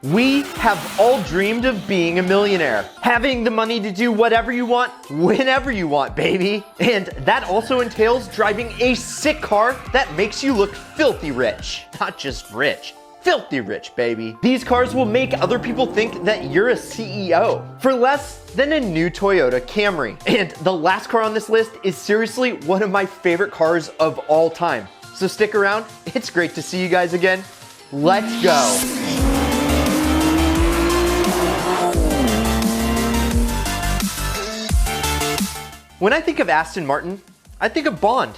We have all dreamed of being a millionaire, having the money to do whatever you want, whenever you want, baby. And that also entails driving a sick car that makes you look filthy rich. Not just rich, filthy rich, baby. These cars will make other people think that you're a CEO for less than a new Toyota Camry. And the last car on this list is seriously one of my favorite cars of all time. So stick around, it's great to see you guys again. Let's go. When I think of Aston Martin, I think of Bond.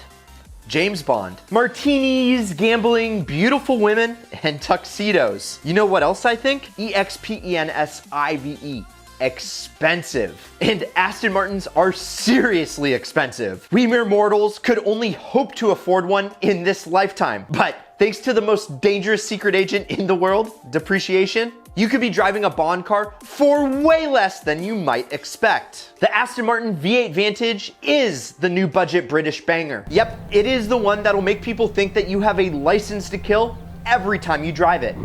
James Bond. Martinis, gambling, beautiful women, and tuxedos. You know what else I think? EXPENSIVE. Expensive. And Aston Martins are seriously expensive. We mere mortals could only hope to afford one in this lifetime. But thanks to the most dangerous secret agent in the world, depreciation, you could be driving a Bond car for way less than you might expect. The Aston Martin V8 Vantage is the new budget British banger. Yep, it is the one that'll make people think that you have a license to kill every time you drive it.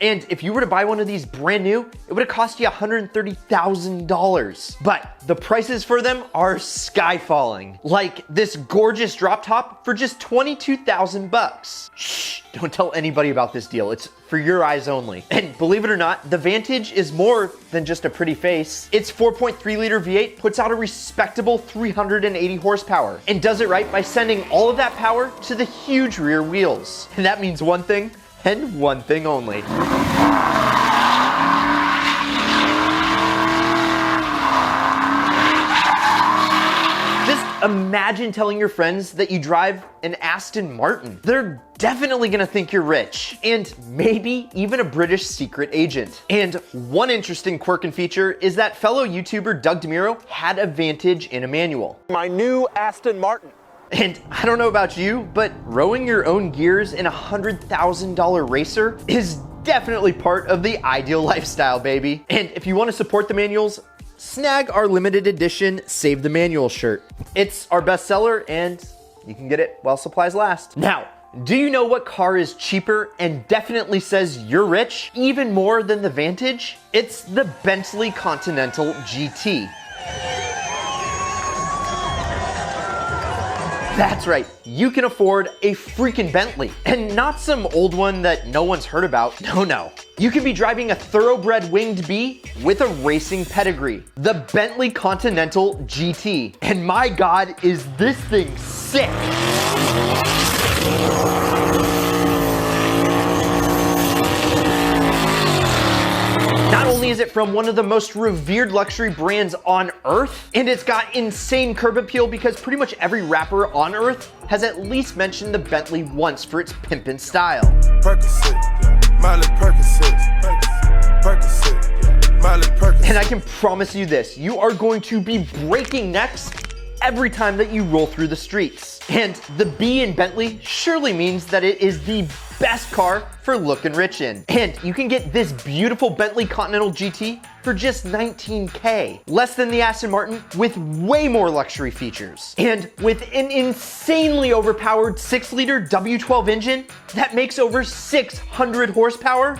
And if you were to buy one of these brand new, it would have cost you $130,000. But the prices for them are sky falling. Like this gorgeous drop top for just 22,000 bucks. Shh, don't tell anybody about this deal. It's for your eyes only. And believe it or not, the Vantage is more than just a pretty face. Its 4.3 liter V8 puts out a respectable 380 horsepower and does it right by sending all of that power to the huge rear wheels. And that means one thing, and one thing only. Just imagine telling your friends that you drive an Aston Martin. They're definitely gonna think you're rich, and maybe even a British secret agent. And one interesting quirk and feature is that fellow YouTuber Doug DeMuro had a Vantage in a manual. My new Aston Martin. And I don't know about you, but rowing your own gears in a $100,000 racer is definitely part of the ideal lifestyle, baby. And if you want to support the manuals, snag our limited edition Save the Manual shirt. It's our bestseller and you can get it while supplies last. Now, do you know what car is cheaper and definitely says you're rich even more than the Vantage? It's the Bentley Continental GT. That's right, you can afford a freaking Bentley, and not some old one that no one's heard about. No. You could be driving a thoroughbred winged bee with a racing pedigree, the Bentley Continental GT. And my God, is this thing sick! Not only is it from one of the most revered luxury brands on earth, and it's got insane curb appeal because pretty much every rapper on earth has at least mentioned the Bentley once for its pimpin' style. And I can promise you this, you are going to be breaking necks every time that you roll through the streets. And the B in Bentley surely means that it is the best car for looking rich in. And you can get this beautiful Bentley Continental GT for just $19K. Less than the Aston Martin with way more luxury features. And with an insanely overpowered 6-liter W12 engine that makes over 600 horsepower.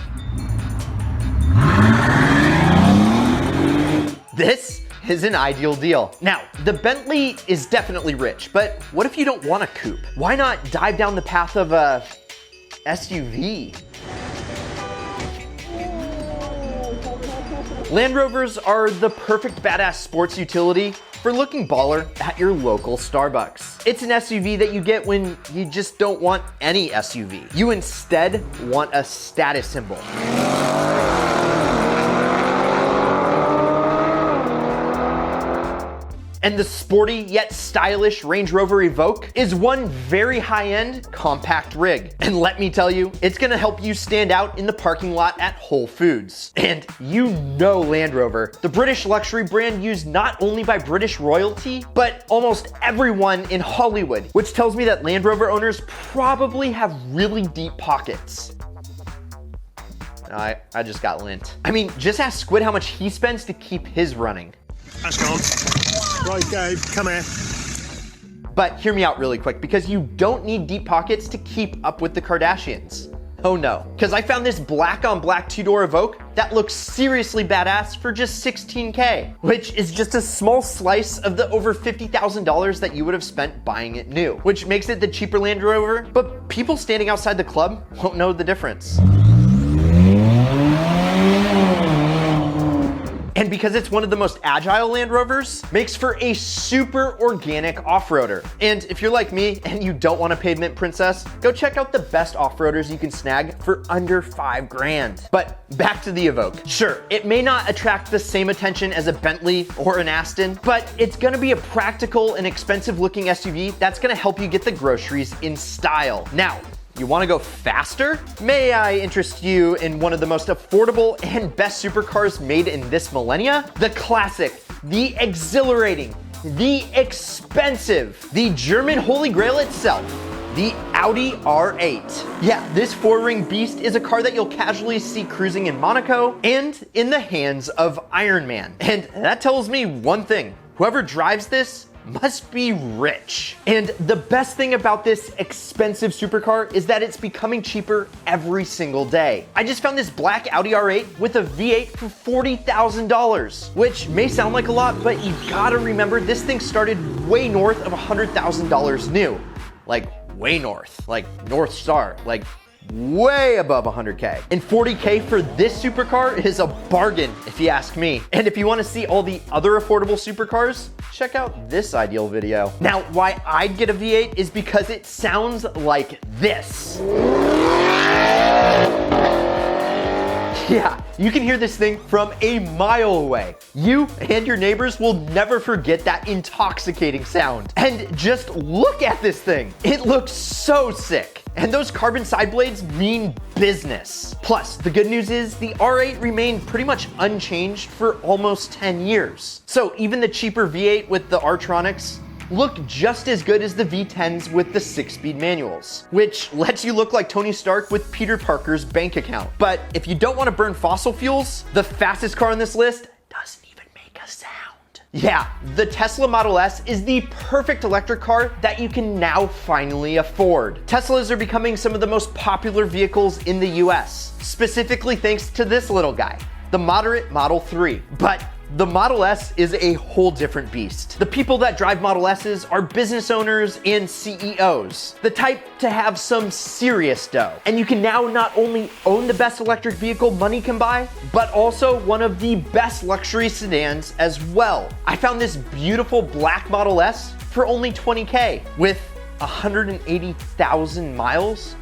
This is an ideal deal. Now, the Bentley is definitely rich, but what if you don't want a coupe? Why not dive down the path of a SUV? Land Rovers are the perfect badass sports utility for looking baller at your local Starbucks. It's an SUV that you get when you just don't want any SUV. You instead want a status symbol. And the sporty yet stylish Range Rover EVOQUE is one very high-end compact rig. And let me tell you, it's gonna help you stand out in the parking lot at Whole Foods. And you know Land Rover, the British luxury brand used not only by British royalty, but almost everyone in Hollywood, which tells me that Land Rover owners probably have really deep pockets. I just got lint. I mean, just ask Squid how much he spends to keep his running. That's gone. Right, Gabe, come here. But hear me out really quick, because you don't need deep pockets to keep up with the Kardashians. Oh no, because I found this black on black two-door Evoque that looks seriously badass for just $16K, which is just a small slice of the over $50,000 that you would have spent buying it new, which makes it the cheaper Land Rover, but people standing outside the club won't know the difference. And because it's one of the most agile Land Rovers, makes for a super organic off-roader. And if you're like me and you don't want a pavement princess, go check out the best off-roaders you can snag for under $5,000. But back to the Evoque. Sure, it may not attract the same attention as a Bentley or an Aston, but it's gonna be a practical and expensive looking SUV that's gonna help you get the groceries in style. Now, you wanna go faster? May I interest you in one of the most affordable and best supercars made in this millennia? The classic, the exhilarating, the expensive, the German holy grail itself, the Audi R8. Yeah, this four-ring beast is a car that you'll casually see cruising in Monaco and in the hands of Iron Man. And that tells me one thing, whoever drives this must be rich. And the best thing about this expensive supercar is that it's becoming cheaper every single day. I just found this black Audi R8 with a V8 for $40,000, which may sound like a lot, but you gotta remember this thing started way north of $100,000 new. Like way north, like North Star, like way above 100K. And 40K for this supercar is a bargain if you ask me. And if you want to see all the other affordable supercars, check out this ideal video. Now, why I'd get a V8 is because it sounds like this. Yeah, you can hear this thing from a mile away. You and your neighbors will never forget that intoxicating sound. And just look at this thing. It looks so sick. And those carbon side blades mean business. Plus, the good news is the R8 remained pretty much unchanged for almost 10 years. So even the cheaper V8 with the R-tronics look just as good as the V10s with the 6-speed manuals, which lets you look like Tony Stark with Peter Parker's bank account. But if you don't want to burn fossil fuels, the fastest car on this list doesn't even make a sound. Yeah, the Tesla Model S is the perfect electric car that you can now finally afford. Teslas are becoming some of the most popular vehicles in the US, specifically thanks to this little guy, the moderate Model 3. But the Model S is a whole different beast. The people that drive Model S's are business owners and CEOs, the type to have some serious dough. And you can now not only own the best electric vehicle money can buy, but also one of the best luxury sedans as well. I found this beautiful black Model S for only $20K with 180,000 miles.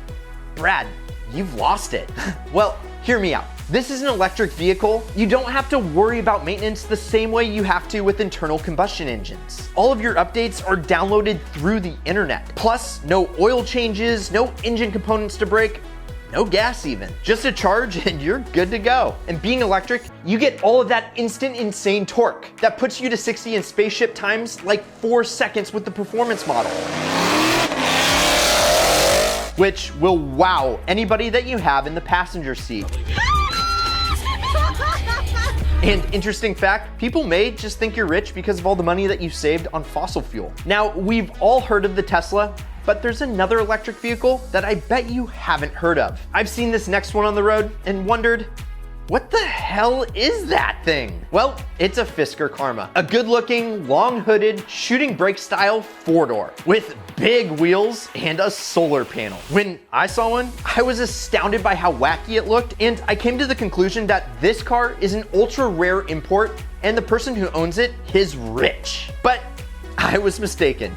Brad, you've lost it. Well, hear me out. This is an electric vehicle. You don't have to worry about maintenance the same way you have to with internal combustion engines. All of your updates are downloaded through the internet. Plus, no oil changes, no engine components to break, no gas even. Just a charge and you're good to go. And being electric, you get all of that instant insane torque that puts you to 60 in spaceship times like 4 seconds with the performance model, which will wow anybody that you have in the passenger seat. And interesting fact, people may just think you're rich because of all the money that you saved on fossil fuel. Now, we've all heard of the Tesla, but there's another electric vehicle that I bet you haven't heard of. I've seen this next one on the road and wondered, what the hell is that thing? Well, it's a Fisker Karma, a good-looking, long-hooded, shooting brake style four-door with big wheels and a solar panel. When I saw one, I was astounded by how wacky it looked, and I came to the conclusion that this car is an ultra-rare import, and the person who owns it is rich. But I was mistaken.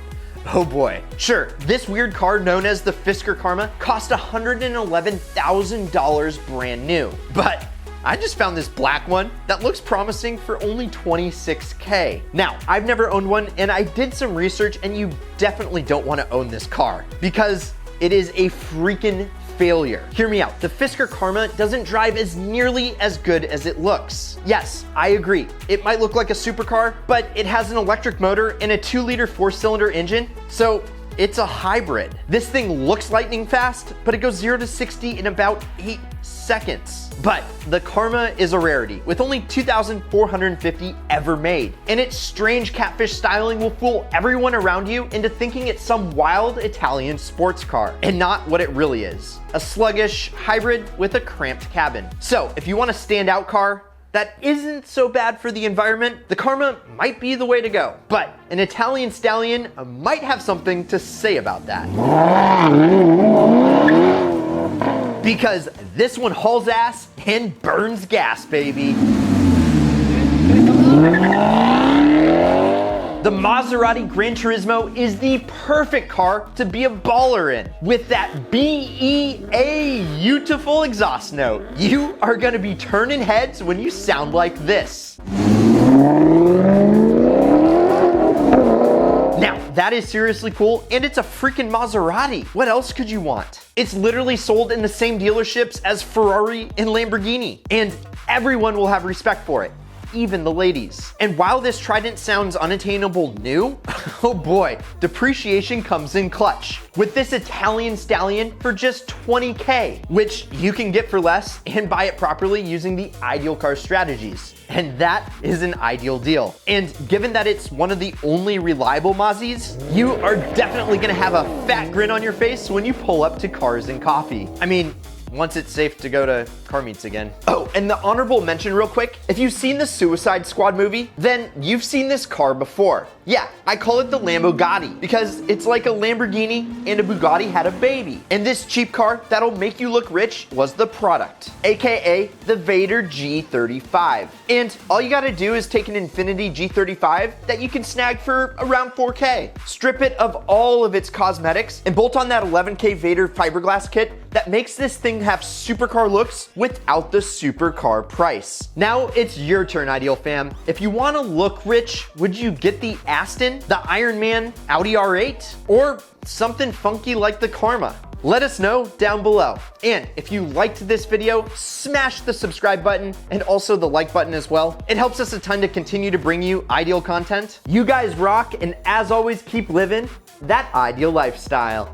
Oh boy. Sure, this weird car known as the Fisker Karma cost $111,000 brand new, but I just found this black one that looks promising for only $26K. Now, I've never owned one, and I did some research, and you definitely don't want to own this car because it is a freaking failure. Hear me out. The Fisker Karma doesn't drive as nearly as good as it looks. Yes, I agree. It might look like a supercar, but it has an electric motor and a 2-liter 4-cylinder engine, so it's a hybrid. This thing looks lightning fast, but it goes 0 to 60 in about 8 seconds. But the Karma is a rarity, with only 2,450 ever made. And its strange catfish styling will fool everyone around you into thinking it's some wild Italian sports car, and not what it really is. A sluggish hybrid with a cramped cabin. So if you want a standout car that isn't so bad for the environment, the Karma might be the way to go. But an Italian stallion might have something to say about that. Because this one hauls ass and burns gas, baby. The Maserati GRANTURISMO is the perfect car to be a baller in. With that beautiful exhaust note, you are gonna be turning heads when you sound like this. Now, that is seriously cool, and it's a freaking Maserati. What else could you want? It's literally sold in the same dealerships as Ferrari and Lamborghini, and everyone will have respect for it. Even the ladies. And while this Trident sounds unattainable new, oh boy, depreciation comes in clutch. With this Italian stallion for just 20K, which you can get for less and buy it properly using the ideal car strategies. And that is an ideal deal. And given that it's one of the only reliable Mazis, you are definitely gonna have a fat grin on your face when you pull up to Cars and Coffee. I mean, once it's safe to go to car meets again. Oh, and the honorable mention real quick, if you've seen the Suicide Squad movie, then you've seen this car before. Yeah, I call it the Lambo because it's like a Lamborghini and a Bugatti had a baby. And this cheap car that'll make you look rich was the product, AKA the VAYDOR G35. And all you gotta do is take an Infiniti G35 that you can snag for around 4K. Strip it of all of its cosmetics and bolt on that 11K VAYDOR fiberglass kit that makes this thing have supercar looks without the supercar price. Now it's your turn, Ideal fam. If you wanna look rich, would you get the ASTON, the Iron Man Audi R8, or something funky like the Karma? Let us know down below. And if you liked this video, smash the subscribe button and also the like button as well. It helps us a ton to continue to bring you ideal content. You guys rock, and as always, keep living that ideal lifestyle.